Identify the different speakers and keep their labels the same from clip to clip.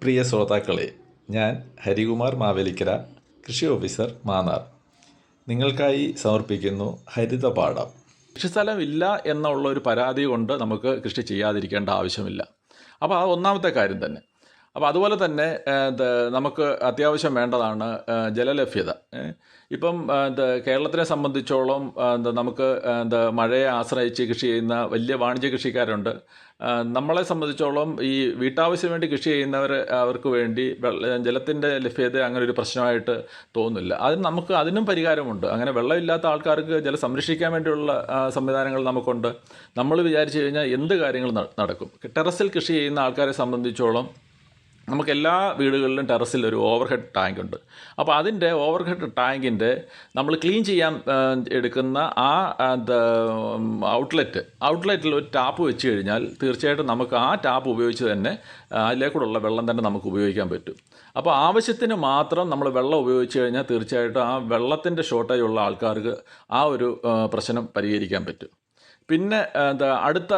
Speaker 1: പ്രിയ ശ്രോതാക്കളെ, ഞാൻ ഹരികുമാർ മാവേലിക്കര, കൃഷി ഓഫീസർ മാന്നാർ. നിങ്ങൾക്കായി സമർപ്പിക്കുന്നു ഹരിതപാഠം. കൃഷിസ്ഥലം ഇല്ല എന്നുള്ള ഒരു പരാതി കൊണ്ട് നമുക്ക് കൃഷി ചെയ്യാതിരിക്കേണ്ട ആവശ്യമില്ല. അപ്പോൾ അത് ഒന്നാമത്തെ കാര്യം തന്നെ. അപ്പോൾ അതുപോലെ തന്നെ നമുക്ക് അത്യാവശ്യം വേണ്ടതാണ് ജലലഭ്യത. ഇപ്പം കേരളത്തിനെ സംബന്ധിച്ചോളം നമുക്ക് മഴയെ ആശ്രയിച്ച് കൃഷി ചെയ്യുന്ന വലിയ വാണിജ്യ കൃഷിക്കാരുണ്ട്. നമ്മളെ സംബന്ധിച്ചോളം ഈ വീട്ടാവശ്യത്തിന് വേണ്ടി കൃഷി ചെയ്യുന്നവർ, അവർക്ക് വേണ്ടി ജലത്തിൻ്റെ ലഭ്യത അങ്ങനെ ഒരു പ്രശ്നമായിട്ട് തോന്നുന്നില്ല. അതിനും പരിഹാരമുണ്ട്. അങ്ങനെ വെള്ളമില്ലാത്ത ആൾക്കാർക്ക് ജലം സംരക്ഷിക്കാൻ വേണ്ടിയുള്ള സംവിധാനങ്ങൾ നമുക്കുണ്ട്. നമ്മൾ വിചാരിച്ചു കഴിഞ്ഞാൽ എന്ത് കാര്യങ്ങൾ നടക്കും. ടെറസിൽ കൃഷി ചെയ്യുന്ന ആൾക്കാരെ സംബന്ധിച്ചോളം നമുക്ക് എല്ലാ വീടുകളിലും ടെറസിൽ ഒരു ഓവർഹെഡ് ടാങ്ക് ഉണ്ട്. അപ്പോൾ അതിൻ്റെ ഓവർഹെഡ് ടാങ്കിൻ്റെ നമ്മൾ ക്ലീൻ ചെയ്യാൻ എടുക്കുന്ന ആ ഔട്ട്ലെറ്റിൽ ഒരു ടാപ്പ് വെച്ച് കഴിഞ്ഞാൽ തീർച്ചയായിട്ടും നമുക്ക് ആ ടാപ്പ് ഉപയോഗിച്ച് തന്നെ അതിലേക്കൂടുള്ള വെള്ളം തന്നെ നമുക്ക് ഉപയോഗിക്കാൻ പറ്റും. അപ്പോൾ ആവശ്യത്തിന് മാത്രം നമ്മൾ വെള്ളം ഉപയോഗിച്ച് കഴിഞ്ഞാൽ തീർച്ചയായിട്ടും ആ വെള്ളത്തിൻ്റെ ഷോർട്ടേജ് ഉള്ള ആൾക്കാർക്ക് ആ ഒരു പ്രശ്നം പരിഹരിക്കാൻ പറ്റും. പിന്നെ അടുത്ത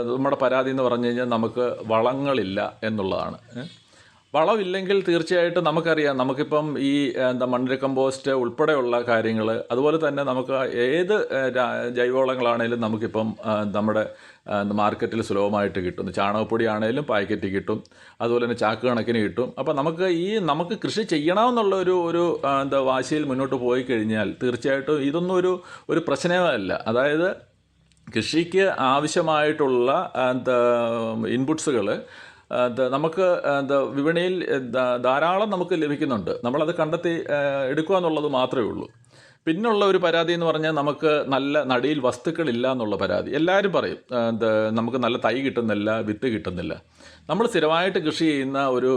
Speaker 1: നമ്മുടെ പരാതി എന്ന് പറഞ്ഞു കഴിഞ്ഞാൽ നമുക്ക് വളങ്ങളില്ല എന്നുള്ളതാണ്. വളമില്ലെങ്കിൽ തീർച്ചയായിട്ടും നമുക്കറിയാം, നമുക്കിപ്പം ഈ മണ്ണിര കമ്പോസ്റ്റ് ഉൾപ്പെടെയുള്ള കാര്യങ്ങൾ, അതുപോലെ തന്നെ നമുക്ക് ഏത് ജൈവവളങ്ങളാണേലും നമുക്കിപ്പം നമ്മുടെ മാർക്കറ്റിൽ സുലഭമായിട്ട് കിട്ടും. ചാണകപ്പൊടി ആണെങ്കിലും പാക്കറ്റ് കിട്ടും, അതുപോലെ തന്നെ ചാക്ക് കണക്കിന് കിട്ടും. അപ്പോൾ നമുക്ക് കൃഷി ചെയ്യണമെന്നുള്ള ഒരു വാശിയിൽ മുന്നോട്ട് പോയി കഴിഞ്ഞാൽ തീർച്ചയായിട്ടും ഇതൊന്നും ഒരു പ്രശ്നമല്ല. അതായത് കൃഷിക്ക് ആവശ്യമായിട്ടുള്ള ഇൻപുട്സുകൾ നമുക്ക് വിപണിയിൽ ധാരാളം നമുക്ക് ലഭിക്കുന്നുണ്ട്. നമ്മളത് കണ്ടെത്തി എടുക്കുക എന്നുള്ളത് മാത്രമേ ഉള്ളൂ. പിന്നുള്ള ഒരു പരാതി എന്ന് പറഞ്ഞാൽ നമുക്ക് നല്ല നടീൽ വസ്തുക്കളില്ല എന്നുള്ള പരാതി. എല്ലാവരും പറയും നമുക്ക് നല്ല തൈ കിട്ടുന്നില്ല, വിത്ത് കിട്ടുന്നില്ല. നമ്മൾ സ്ഥിരമായിട്ട് കൃഷി ചെയ്യുന്ന ഒരു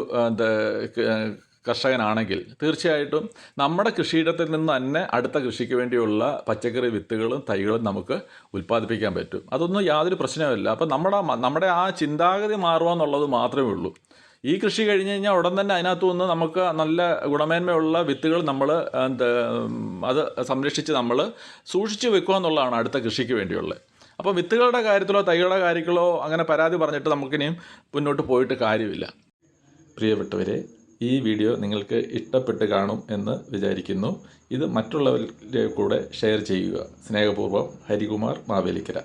Speaker 1: കർഷകനാണെങ്കിൽ തീർച്ചയായിട്ടും നമ്മുടെ കൃഷിയിടത്തിൽ നിന്ന് തന്നെ അടുത്ത കൃഷിക്ക് വേണ്ടിയുള്ള പച്ചക്കറി വിത്തുകളും തൈകളും നമുക്ക് ഉൽപ്പാദിപ്പിക്കാൻ പറ്റും. അതൊന്നും യാതൊരു പ്രശ്നവുമില്ല. അപ്പോൾ നമ്മുടെ ആ ചിന്താഗതി മാറുക എന്നുള്ളത് മാത്രമേ ഉള്ളൂ. ഈ കൃഷി കഴിഞ്ഞ് കഴിഞ്ഞാൽ ഉടൻ തന്നെ അതിനകത്തു നിന്ന് നമുക്ക് നല്ല ഗുണമേന്മയുള്ള വിത്തുകൾ നമ്മൾ അത് സംരക്ഷിച്ച് നമ്മൾ സൂക്ഷിച്ച് വെക്കുക എന്നുള്ളതാണ് അടുത്ത കൃഷിക്ക് വേണ്ടിയുള്ളത്. അപ്പോൾ വിത്തുകളുടെ കാര്യത്തിലോ തൈകളുടെ കാര്യത്തിലോ അങ്ങനെ പരാതി പറഞ്ഞിട്ട് നമുക്കിനിയും മുന്നോട്ട് പോയിട്ട് കാര്യമില്ല. പ്രിയപ്പെട്ടവരെ, ഈ വീഡിയോ നിങ്ങൾക്ക് ഇഷ്ടപ്പെട്ട് കാണും എന്ന് വിചാരിക്കുന്നു. ഇത് മറ്റുള്ളവരിലേക്ക് കൂടെ ഷെയർ ചെയ്യുക. സ്നേഹപൂർവ്വം, ഹരികുമാർ മാവേലിക്കര.